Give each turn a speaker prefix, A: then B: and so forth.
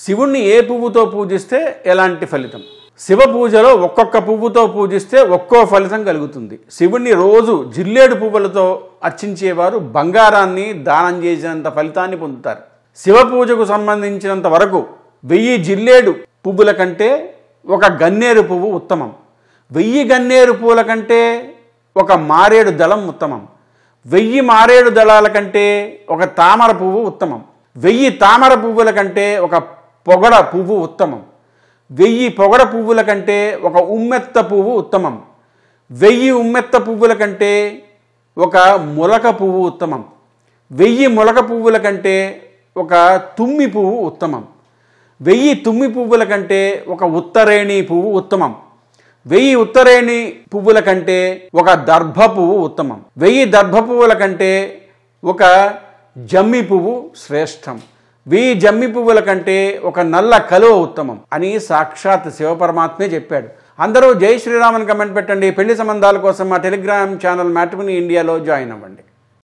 A: శివుణ్ణి ఏ పువ్వుతో పూజిస్తే ఎలాంటి ఫలితం? శివ పూజలో ఒక్కొక్క పువ్వుతో పూజిస్తే ఒక్కో ఫలితం కలుగుతుంది. శివుణ్ణి రోజు జిల్లేడు పువ్వులతో అర్చించేవారు బంగారాన్ని దానం చేసినంత ఫలితాన్ని పొందుతారు. శివ పూజకు సంబంధించినంత వరకు 1000 జిల్లేడు పువ్వుల కంటే ఒక గన్నేరు పువ్వు ఉత్తమం. 1000 గన్నేరు పువ్వుల కంటే ఒక మారేడు దళం ఉత్తమం. 1000 మారేడు దళాల కంటే ఒక తామర పువ్వు ఉత్తమం. 1000 తామర పువ్వుల కంటే ఒక పొగడ పువ్వు ఉత్తమం. 1000 పొగడ పువ్వుల కంటే ఒక ఉమ్మెత్త పువ్వు ఉత్తమం. 1000 ఉమ్మెత్త పువ్వుల కంటే ఒక మొలక పువ్వు ఉత్తమం. 1000 మొలక పువ్వుల కంటే ఒక తుమ్మి పువ్వు ఉత్తమం. 1000 తుమ్మి పువ్వుల కంటే ఒక ఉత్తరేణి పువ్వు ఉత్తమం. 1000 ఉత్తరేణి పువ్వుల కంటే ఒక దర్భ పువ్వు ఉత్తమం. 1000 దర్భ పువ్వుల కంటే ఒక జమ్మి పువ్వు శ్రేష్టం. 1000 జమ్మి పువ్వుల కంటే ఒక నల్ల కలువ ఉత్తమం అని సాక్షాత్ శివపరమాత్మే చెప్పాడు. అందరూ జై శ్రీరామ్ అని కమెంట్ పెట్టండి. పెళ్లి సంబంధాల కోసం మా టెలిగ్రామ్ ఛానల్ మ్యాట్రిమోనీ ఇండియాలో జాయిన్ అవ్వండి.